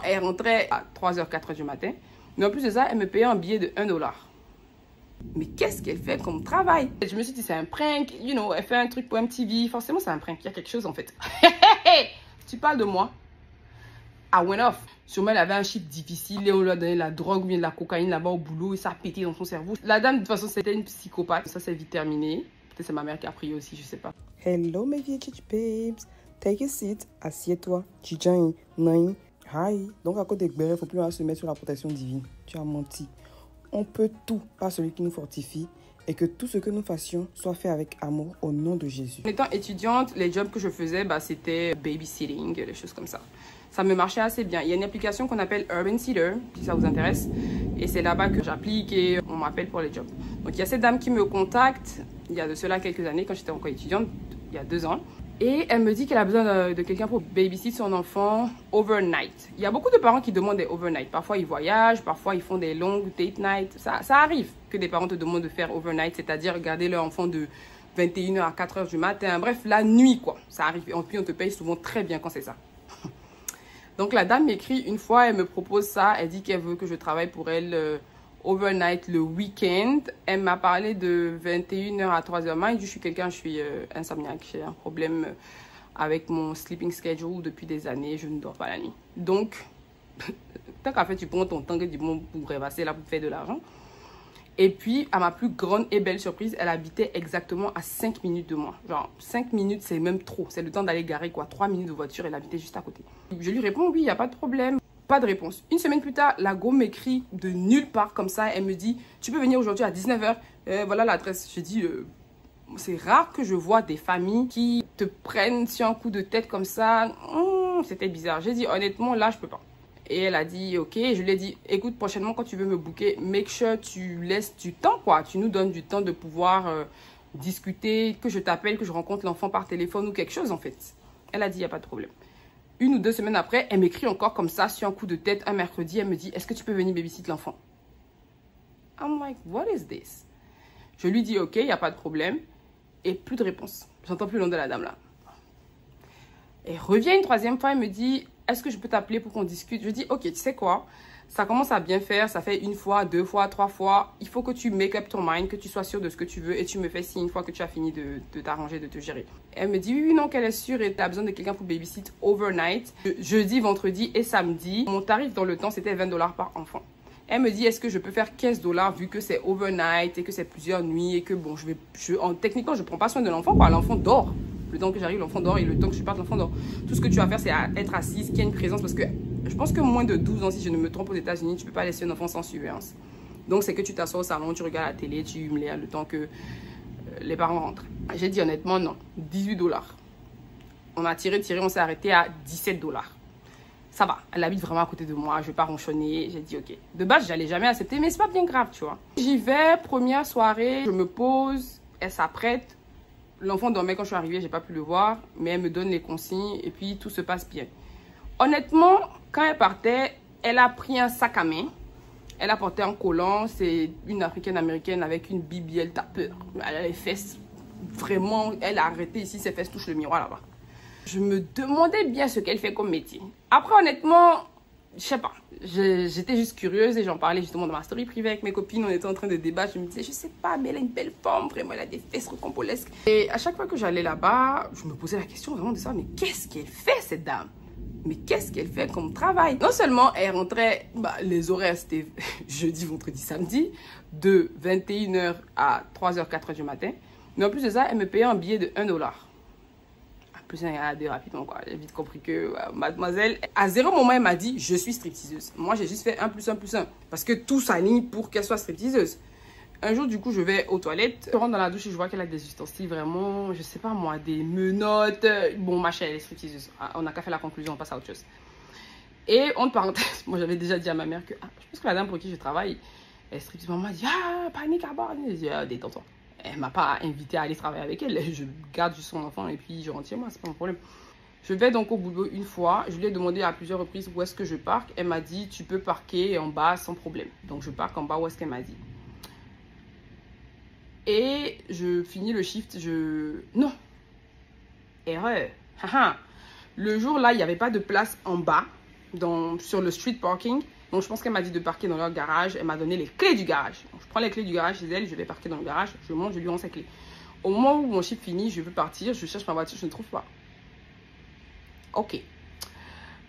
Elle rentrait à 3h, 4h du matin. Mais en plus de ça, elle me payait un billet de 1 dollar. Mais qu'est-ce qu'elle fait comme travail? Je me suis dit, c'est un prank. You know, elle fait un truc pour MTV. Forcément, c'est un prank. Il y a quelque chose en fait. Tu parles de moi? I went off. Sûrement, elle avait un chiffre difficile et on lui a donné la drogue ou bien de la cocaïne là-bas au boulot et ça a pété dans son cerveau. La dame, de toute façon, c'était une psychopathe. Ça, c'est vite terminé. Peut-être c'est ma mère qui a prié aussi, je sais pas. Hello, mes vieilles babes. Take a seat. Assieds-toi. Chijan, naï. Hi. Donc, à côté de Gbere, il ne faut plus se mettre sur la protection divine. Tu as menti. On peut tout par celui qui nous fortifie et que tout ce que nous fassions soit fait avec amour au nom de Jésus. En étant étudiante, les jobs que je faisais, c'était babysitting, des choses comme ça. Ça me marchait assez bien. Il y a une application qu'on appelle Urban Seeder, si ça vous intéresse. Et c'est là-bas que j'applique et on m'appelle pour les jobs. Donc il y a cette dame qui me contacte, il y a de cela quelques années, quand j'étais encore étudiante, il y a 2 ans. Et elle me dit qu'elle a besoin de quelqu'un pour babysit son enfant overnight. Il y a beaucoup de parents qui demandent des overnight. Parfois, ils voyagent, parfois, ils font des longues date night. Ça arrive que des parents te demandent de faire overnight, c'est-à-dire garder leur enfant de 21h à 4h du matin. Bref, la nuit, quoi. Ça arrive. Et puis, on te paye souvent très bien quand c'est ça. Donc, la dame m'écrit une fois, elle me propose ça. Elle dit qu'elle veut que je travaille pour elle overnight le week-end. Elle m'a parlé de 21h à 3h. Moi, je suis quelqu'un, je suis insomniaque. J'ai un problème avec mon sleeping schedule depuis des années. Je ne dors pas la nuit. Donc, tant qu'à faire, tu prends ton temps pour rêvasser là, pour faire de l'argent. Et puis, à ma plus grande et belle surprise, elle habitait exactement à 5 minutes de moi. Genre, 5 minutes, c'est même trop. C'est le temps d'aller garer, quoi. 3 minutes de voiture, elle habitait juste à côté. Je lui réponds, oui, il n'y a pas de problème. Pas de réponse. Une semaine plus tard, la go m'écrit de nulle part comme ça. Elle me dit, tu peux venir aujourd'hui à 19h. Voilà l'adresse. J'ai dit, c'est rare que je vois des familles qui te prennent sur un coup de tête comme ça. C'était bizarre. J'ai dit, honnêtement, là, je peux pas. Et elle a dit, ok. Je lui ai dit, écoute, prochainement, quand tu veux me booker, make sure tu laisses du temps, quoi. Tu nous donnes du temps de pouvoir discuter, que je t'appelle, que je rencontre l'enfant par téléphone ou quelque chose, en fait. Elle a dit, il n'y a pas de problème. 1 ou 2 semaines après, elle m'écrit encore comme ça, sur un coup de tête, un mercredi. Elle me dit, est-ce que tu peux venir babysitter l'enfant? I'm like, what is this? Je lui dis, ok, il n'y a pas de problème. Et plus de réponse. J'entends plus le nom de la dame là. Elle revient une 3e fois, elle me dit, est-ce que je peux t'appeler pour qu'on discute? Je dis, ok, tu sais quoi? Ça commence à bien faire, ça fait 1 fois, 2 fois, 3 fois. Il faut que tu make up ton mind, que tu sois sûr de ce que tu veux et tu me fais signe une fois que tu as fini de t'arranger, de te gérer. Elle me dit, oui, non, qu'elle est sûre et tu as besoin de quelqu'un pour babysit overnight. Jeudi, vendredi et samedi. Mon tarif dans le temps, c'était 20 $ par enfant. Elle me dit, est-ce que je peux faire 15 $ vu que c'est overnight et que c'est plusieurs nuits et que bon, techniquement, je ne prends pas soin de l'enfant, quoi. L'enfant dort. Le temps que j'arrive, l'enfant dort et le temps que je parte, l'enfant dort. Tout ce que tu vas faire, c'est être assise, qu'il y ait une présence parce que je pense que moins de 12 ans, si je ne me trompe aux États-Unis, tu ne peux pas laisser un enfant sans surveillance. Donc, c'est que tu t'assois au salon, tu regardes la télé, tu humes le temps que les parents rentrent. J'ai dit honnêtement, non. 18 $. On a tiré, on s'est arrêté à 17 $. Ça va, elle habite vraiment à côté de moi, je ne vais pas ronchonner. J'ai dit ok. De base, je n'allais jamais accepter, mais c'est pas bien grave, tu vois. J'y vais, première soirée, je me pose, elle s'apprête. L'enfant dormait quand je suis arrivée, j'ai pas pu le voir, mais elle me donne les consignes et puis tout se passe bien. Honnêtement, quand elle partait, elle a pris un sac à main. Elle a porté un collant, c'est une africaine-américaine avec une BBL tapeur. Elle a les fesses, vraiment, elle a arrêté ici, ses fesses touchent le miroir là-bas. Je me demandais bien ce qu'elle fait comme métier. Après, honnêtement, je sais pas. J'étais juste curieuse et j'en parlais justement dans ma story privée avec mes copines. On était en train de débattre. Je me disais, je sais pas, mais elle a une belle forme. Vraiment, elle a des fesses rocambolesques. Et à chaque fois que j'allais là-bas, je me posais la question vraiment de ça. Mais qu'est-ce qu'elle fait, cette dame? Mais qu'est-ce qu'elle fait comme travail? Non seulement elle rentrait, les horaires c'était jeudi, vendredi, samedi, de 21h à 3h, 4h du matin. Mais en plus de ça, elle me payait un billet de 1 $. Plus un regardé rapidement, quoi. J'ai vite compris que mademoiselle, à 0 moment, elle m'a dit, je suis stripteaseuse. Moi, j'ai juste fait 1 + 1 + 1. Parce que tout s'aligne pour qu'elle soit stripteaseuse. Un jour, du coup, je vais aux toilettes. Je rentre dans la douche et je vois qu'elle a des ustensiles vraiment, je sais pas moi, des menottes. Bon, ma chère, elle est stripteaseuse. On n'a qu'à faire la conclusion, on passe à autre chose. Et entre parenthèses, moi, j'avais déjà dit à ma mère que je pense que la dame pour qui je travaille, elle est stripteaseuse. Maman m'a dit, panique à bord. J'ai dit, détends-toi. Elle m'a pas invité à aller travailler avec elle. Je garde juste son enfant et puis je rentre chez moi, c'est pas mon problème. Je vais donc au boulot une fois. Je lui ai demandé à plusieurs reprises où est-ce que je parque. Elle m'a dit, tu peux parquer en bas sans problème. Donc je parque en bas où est-ce qu'elle m'a dit. Et je finis le shift. Non. Erreur. Le jour là, il n'y avait pas de place en bas. sur le street parking. Donc, je pense qu'elle m'a dit de parquer dans leur garage. Elle m'a donné les clés du garage. Donc, je prends les clés du garage chez elle, je vais parquer dans le garage. Je monte, je lui rends ses clés. Au moment où mon shift finit, je veux partir, je cherche ma voiture, je ne trouve pas. Ok.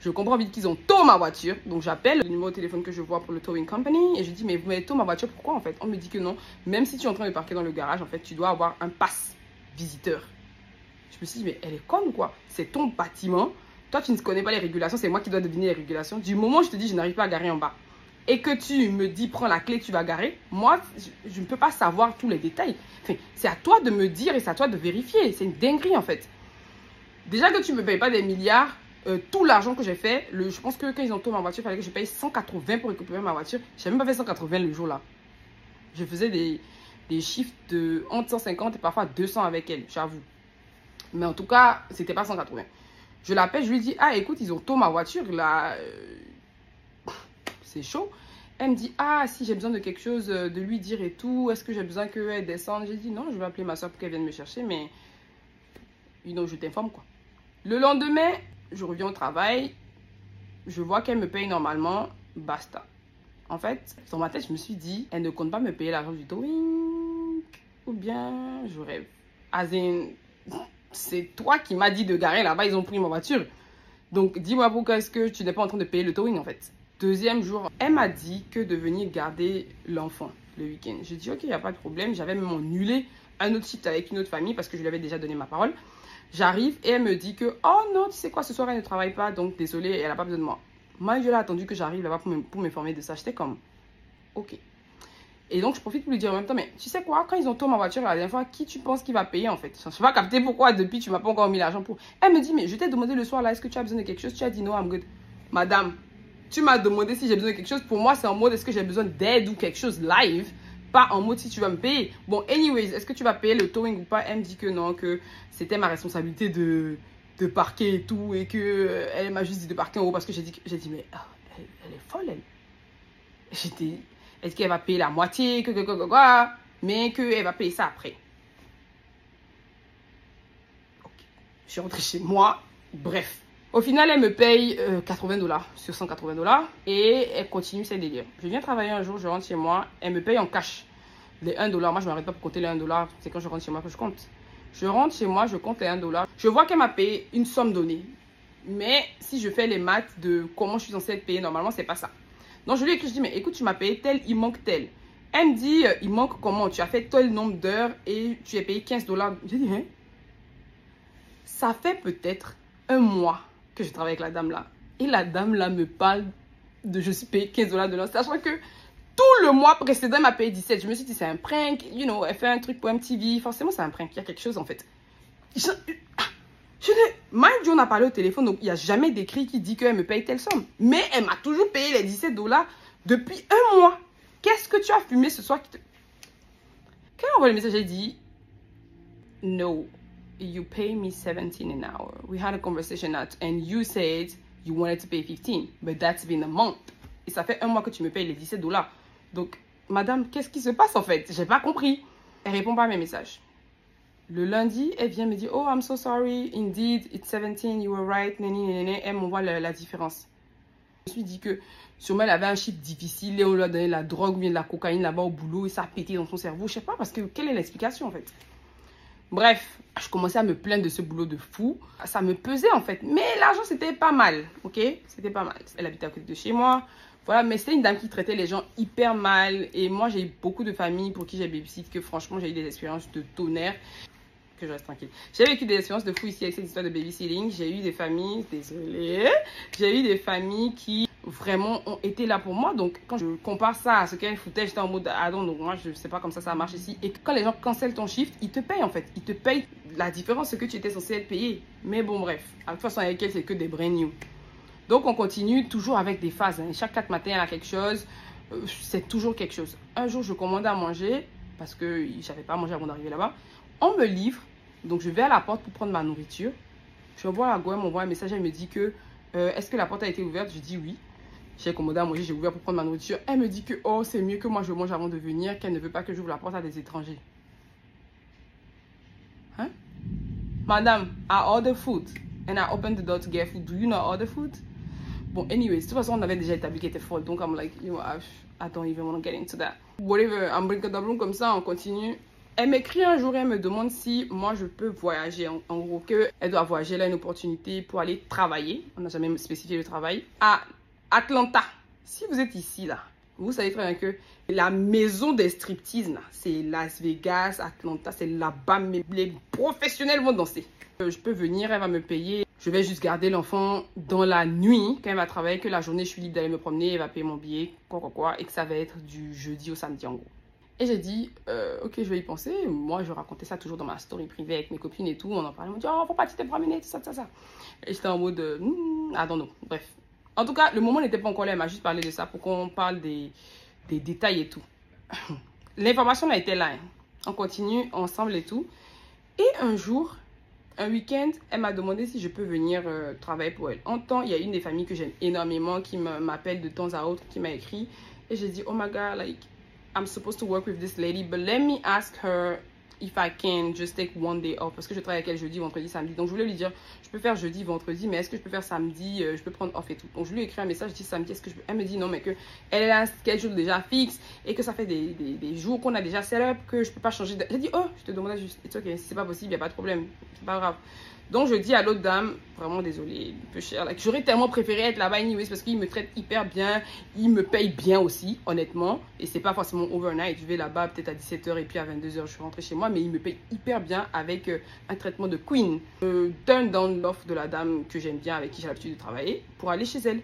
Je comprends vite qu'ils ont towé ma voiture. Donc, j'appelle le numéro de téléphone que je vois pour le towing company. Et je dis, mais vous m'avez towé ma voiture, pourquoi en fait? On me dit que non. Même si tu es en train de parquer dans le garage, en fait, tu dois avoir un pass visiteur. Je me suis dit, mais elle est conne ou quoi? C'est ton bâtiment. Toi, tu ne connais pas les régulations. C'est moi qui dois deviner les régulations. Du moment où je te dis, je n'arrive pas à garer en bas. Et que tu me dis, prends la clé, tu vas garer. Moi, je ne peux pas savoir tous les détails. Enfin, c'est à toi de me dire et c'est à toi de vérifier. C'est une dinguerie, en fait. Déjà que tu ne me payes pas des milliards, tout l'argent que j'ai fait, je pense que quand ils ont tourné ma voiture, il fallait que je paye 180 pour récupérer ma voiture. Je n'ai même pas fait 180 le jour-là. Je faisais des chiffres de entre 150 et parfois 200 avec elle, j'avoue. Mais en tout cas, c'était pas 180. Je l'appelle, je lui dis, ah écoute, ils ont tourné ma voiture, là, c'est chaud. Elle me dit, ah si j'ai besoin de quelque chose, de lui dire et tout, est-ce que j'ai besoin qu'elle descende? J'ai dit, non, je vais appeler ma soeur pour qu'elle vienne me chercher, mais je t'informe quoi. Le lendemain, je reviens au travail, je vois qu'elle me paye normalement, basta. En fait, dans ma tête, je me suis dit, elle ne compte pas me payer l'argent du towing, ou bien je rêve. As in, c'est toi qui m'as dit de garer là-bas, ils ont pris ma voiture. Donc, dis-moi pourquoi est-ce que tu n'es pas en train de payer le towing en fait. Deuxième jour, elle m'a dit que de venir garder l'enfant le week-end. J'ai dit, ok, il n'y a pas de problème. J'avais même annulé un autre shift avec une autre famille parce que je lui avais déjà donné ma parole. J'arrive et elle me dit que, oh non, tu sais quoi, ce soir elle ne travaille pas, donc désolée, elle n'a pas besoin de moi. Moi, je l'ai attendu que j'arrive là-bas pour m'informer de ça. J'étais comme, ok. Et donc, je profite pour lui dire en même temps, mais tu sais quoi, quand ils ont tourné ma voiture la dernière fois, qui tu penses qui va payer en fait? Je ne vais pas capter pourquoi depuis tu ne m'as pas encore mis l'argent pour. Elle me dit, mais je t'ai demandé le soir là, est-ce que tu as besoin de quelque chose? Tu as dit non, I'm good. Madame, tu m'as demandé si j'ai besoin de quelque chose. Pour moi, c'est en mode, est-ce que j'ai besoin d'aide ou quelque chose live? Pas en mode si tu vas me payer. Bon, anyways, est-ce que tu vas payer le towing ou pas? Elle me dit que non, que c'était ma responsabilité de parquer et tout. Et que elle m'a juste dit de parquer en haut parce que j'ai dit, mais elle est folle, elle. J'étais, est-ce qu'elle va payer la moitié, mais qu'elle va payer ça après. Okay. Je suis rentrée chez moi, bref. Au final, elle me paye $80 sur $180 et elle continue ses délires. Je viens travailler un jour, je rentre chez moi, elle me paye en cash les $1. Moi, je ne m'arrête pas pour compter les $1. C'est quand je rentre chez moi que je compte. Je rentre chez moi, je compte les $1. Je vois qu'elle m'a payé une somme donnée. Mais si je fais les maths de comment je suis censée être payée, normalement, c'est pas ça. Donc, je lui écris, je dis, mais écoute, tu m'as payé tel, il manque tel. Elle me dit, il manque comment? Tu as fait tel nombre d'heures et tu es payé $15. J'ai dit, hein? Ça fait peut-être un mois que je travaille avec la dame là. Et la dame là me parle de je suis payé $15 de l'heure. Sachant que tout le mois précédent, elle m'a payé 17. Je me suis dit, c'est un prank. You know, elle fait un truc pour MTV. Forcément, c'est un prank. Il y a quelque chose en fait. Mind you, on a parlé au téléphone, donc il n'y a jamais d'écrit qui dit qu'elle me paye telle somme. Mais elle m'a toujours payé les $17 depuis un mois. Qu'est-ce que tu as fumé ce soir qui te... Quand elle envoie le message, j'ai dit, no. You pay me 17 an hour. We had a conversation and you said you wanted to pay 15, but that's been a month. Et ça fait un mois que tu me payes les $17. Donc, madame, qu'est-ce qui se passe en fait? J'ai pas compris. Elle répond pas à mes messages. Le lundi, elle vient me dire, oh, I'm so sorry, indeed, it's 17, you were right, elle m'envoie la différence. Je me suis dit que sûrement elle avait un chiffre difficile et on lui a donné la drogue ou bien de la cocaïne là-bas au boulot et ça a pété dans son cerveau. Je sais pas parce que quelle est l'explication en fait? Bref, je commençais à me plaindre de ce boulot de fou. Ça me pesait en fait. Mais l'argent, c'était pas mal. Ok? C'était pas mal. Elle habitait à côté de chez moi. Voilà, mais c'était une dame qui traitait les gens hyper mal. Et moi, j'ai eu beaucoup de familles pour qui j'ai babysit que franchement, j'ai eu des expériences de tonnerre. Que je reste tranquille. J'ai vécu des expériences de fou ici avec cette histoire de babysitting. J'ai eu des familles, désolée. J'ai eu des familles qui vraiment ont été là pour moi. Donc, quand je compare ça à ce qu'elle foutait, j'étais en mode ah non, donc moi, je sais pas comme ça marche ici. Et quand les gens cancellent ton shift, ils te payent en fait. Ils te payent la différence, ce que tu étais censé être payé. Mais bon, bref. De toute façon, avec elle, c'est que des brand new. Donc, on continue toujours avec des phases. Hein. Chaque 4 matins, il y a quelque chose. C'est toujours quelque chose. Un jour, je commande à manger parce que j'avais pas mangé avant d'arriver là-bas. On me livre. Donc, je vais à la porte pour prendre ma nourriture. Je vois la gomme, m'envoie un message. Elle me dit que est-ce que la porte a été ouverte? Je dis oui. J'ai commandé à manger, j'ai ouvert pour prendre ma nourriture. Elle me dit que oh, c'est mieux que moi je mange avant de venir, qu'elle ne veut pas que j'ouvre la porte à des étrangers. Hein? Madame, I order food and I open the door to get food. Do you not order food? Bon, anyways, de toute façon, on avait déjà établi qu'elle était folle. Donc, I'm like, you know, I don't even want to get into that. Whatever, un brincadabloum comme ça, on continue. Elle m'écrit un jour et elle me demande si moi je peux voyager. En gros, qu'elle doit voyager. Elle a une opportunité pour aller travailler. On n'a jamais spécifié le travail. À Atlanta. Si vous êtes ici, là, vous savez très bien que la maison des striptease, là, c'est Las Vegas, Atlanta, c'est là-bas. Les professionnels vont danser. Je peux venir, elle va me payer. Je vais juste garder l'enfant dans la nuit quand elle va travailler, que la journée je suis libre d'aller me promener, elle va payer mon billet, quoi, et que ça va être du jeudi au samedi en gros. Et j'ai dit, ok, je vais y penser. Moi, je racontais ça toujours dans ma story privée avec mes copines et tout. On en parlait, on me dit, oh, faut pas te promener, tout ça, ça. Et j'étais en mode, I don't know, bref. En tout cas, le moment n'était pas encore là, elle m'a juste parlé de ça pour qu'on parle des détails et tout. L'information a été là, hein. On continue ensemble et tout. Et un jour, un week-end, elle m'a demandé si je peux venir travailler pour elle. En temps, il y a une des familles que j'aime énormément qui m'appelle de temps à autre, qui m'a écrit. Et j'ai dit, oh my God, like, I'm supposed to work with this lady, but let me ask her if I can just take one day off. Parce que je travaille avec elle jeudi, vendredi, samedi. Donc, je voulais lui dire, je peux faire jeudi, vendredi, mais est-ce que je peux faire samedi? Je peux prendre off et tout. Donc, je lui ai écrit un message, je dis samedi, est-ce que je peux? Elle me dit non, mais qu'elle a un schedule déjà fixe et que ça fait des jours qu'on a déjà set up, que je peux pas changer. J'ai dit, oh, je te demandais juste, it's okay, si c'est pas possible, il n'y a pas de problème, c'est pas grave. Donc, je dis à l'autre dame, vraiment désolée, un peu cher. Like, j'aurais tellement préféré être là-bas anyways parce qu'il me traite hyper bien. Il me paye bien aussi, honnêtement. Et c'est pas forcément overnight. Je vais là-bas peut-être à 17 h et puis à 22 h, je suis rentrée chez moi. Mais il me paye hyper bien avec un traitement de queen. Je turn down l'offre de la dame que j'aime bien, avec qui j'ai l'habitude de travailler, pour aller chez elle.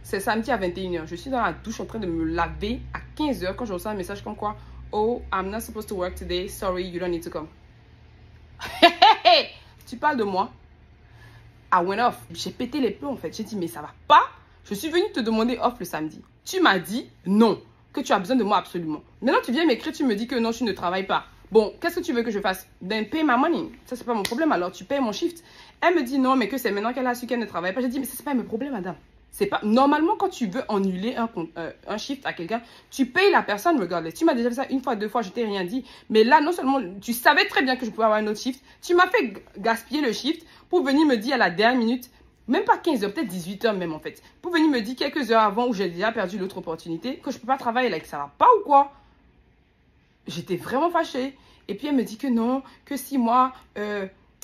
C'est samedi à 21 h. Je suis dans la douche en train de me laver à 15 h quand je reçois un message comme quoi, oh, I'm not supposed to work today. Sorry, you don't need to come. Tu parles de moi? I went off. J'ai pété les plombs en fait. J'ai dit, mais ça va pas? Je suis venue te demander off le samedi. Tu m'as dit non, que tu as besoin de moi absolument. Maintenant, tu viens m'écrire, tu me dis que non, tu ne travailles pas. Bon, qu'est-ce que tu veux que je fasse? Then pay my money. Ça, c'est pas mon problème. Alors, tu payes mon shift. Elle me dit non, mais que c'est maintenant qu'elle a su qu'elle ne travaille pas. J'ai dit, mais ça, c'est pas mon problème, madame. C'est pas... Normalement, quand tu veux annuler un shift à quelqu'un, tu payes la personne, regardez. Tu m'as déjà fait ça une fois, deux fois, je t'ai rien dit. Mais là, non seulement, tu savais très bien que je pouvais avoir un autre shift, tu m'as fait gaspiller le shift pour venir me dire à la dernière minute, même pas 15 h, peut-être 18 h même en fait, pour venir me dire quelques heures avant où j'ai déjà perdu l'autre opportunité, que je peux pas travailler là, que ça va pas ou quoi? J'étais vraiment fâchée. Et puis elle me dit que non, que si moi...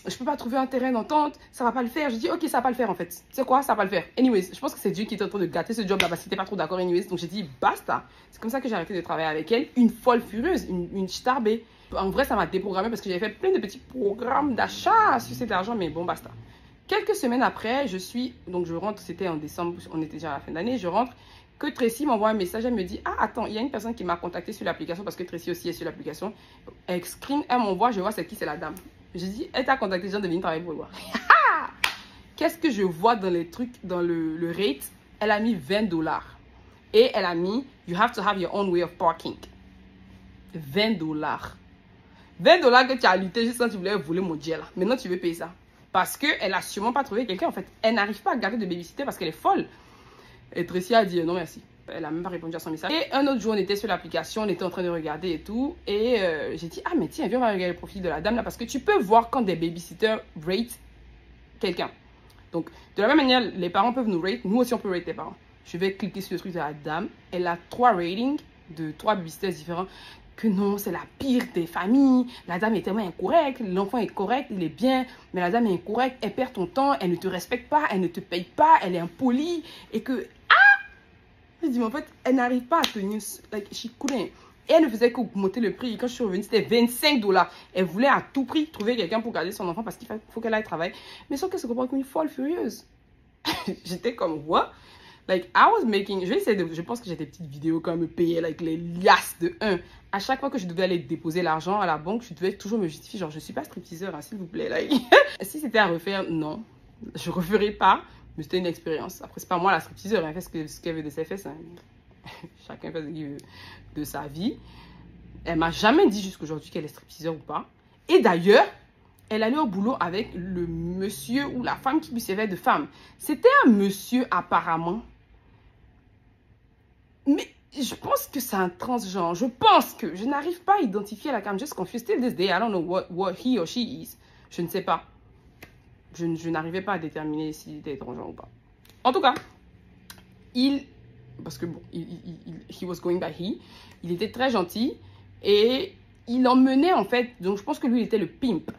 je peux pas trouver un terrain d'entente, ça va pas le faire. Je dis, ok, ça va pas le faire en fait. Tu sais quoi, ça va pas le faire. Anyways, je pense que c'est Dieu qui est en train de gâter ce job là parce qu'il était pas trop d'accord, anyways. Donc j'ai dit, basta. C'est comme ça que j'ai arrêté de travailler avec elle. Une folle furieuse, une starbée. En vrai, ça m'a déprogrammé parce que j'avais fait plein de petits programmes d'achat sur cet argent, mais bon, basta. Quelques semaines après, donc je rentre, c'était en décembre, on était déjà à la fin d'année, je rentre. Que Tracy m'envoie un message, elle me dit, ah attends, il y a une personne qui m'a contacté sur l'application parce que Tracy aussi est sur l'application. Elle screen, elle m'envoie, je vois c'est qui, c'est la dame. J'ai dit, elle t'a contacté, genre de venir travailler pour moi. Qu'est-ce que je vois dans les trucs, dans le rate? Elle a mis 20 $. Et elle a mis, you have to have your own way of parking. 20 $. 20 $ que tu as lutté juste quand tu voulais voler mon jet là. Maintenant, tu veux payer ça. Parce qu'elle a sûrement pas trouvé quelqu'un, en fait. Elle n'arrive pas à garder de babysitter parce qu'elle est folle. Et Tracy a dit, non merci. Elle a même pas répondu à son message. Et un autre jour, on était sur l'application, on était en train de regarder et tout. Et j'ai dit, ah mais tiens, viens, on va regarder le profil de la dame là. Parce que tu peux voir quand des babysitters rate quelqu'un. Donc, de la même manière, les parents peuvent nous rate. Nous aussi, on peut rate les parents. Je vais cliquer sur le truc de la dame. Elle a 3 ratings de 3 babysitters différents. Que non, c'est la pire des familles. La dame est tellement incorrecte. L'enfant est correct, il est bien. Mais la dame est incorrecte. Elle perd ton temps. Elle ne te respecte pas. Elle ne te paye pas. Elle est impolie. Et que... Je dis, mais en fait, elle n'arrive pas à tenir. Like, she couldn't. Et elle ne faisait qu'augmenter le prix. Et quand je suis revenue, c'était 25 $. Elle voulait à tout prix trouver quelqu'un pour garder son enfant parce qu'il faut qu'elle aille travailler. Mais sauf qu'elle se comporte comme une folle furieuse. J'étais comme, what? Like, I was making... Je pense que j'ai des petites vidéos quand elle me payait, like, les liasses de 1. À chaque fois que je devais aller déposer l'argent à la banque, je devais toujours me justifier. Genre, je suis pas stripteaseur, hein, s'il vous plaît. Like. Si c'était à refaire, non. Je referais pas. Mais c'était une expérience. Après, c'est pas moi la stripteaseur. Elle fait ce qu'elle veut de ses fesses. Hein. Chacun fait ce qu'il veut de sa vie. Elle m'a jamais dit jusqu'aujourd'hui qu'elle est stripteaseur ou pas. Et d'ailleurs, elle allait au boulot avec le monsieur ou la femme qui lui servait de femme. C'était un monsieur apparemment. Mais je pense que c'est un transgenre. Je pense que je n'arrive pas à identifier la cam. Just confused. Still this day, I don't know what he or she is. Je ne sais pas. Je n'arrivais pas à déterminer s'il était transgenre ou pas. En tout cas, parce que bon, he was going by he, il était très gentil et il emmenait en fait, donc je pense que lui il était le pimp,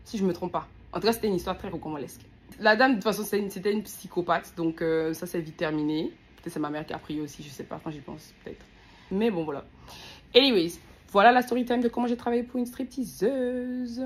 si je me trompe pas. En tout cas, c'était une histoire très rocambolesque. La dame, de toute façon, c'était une psychopathe, donc ça c'est vite terminé. Peut-être c'est ma mère qui a pris aussi, je sais pas, quand j'y pense, peut-être. Mais bon, voilà. Anyways, voilà la story time de comment j'ai travaillé pour une stripteaseuse.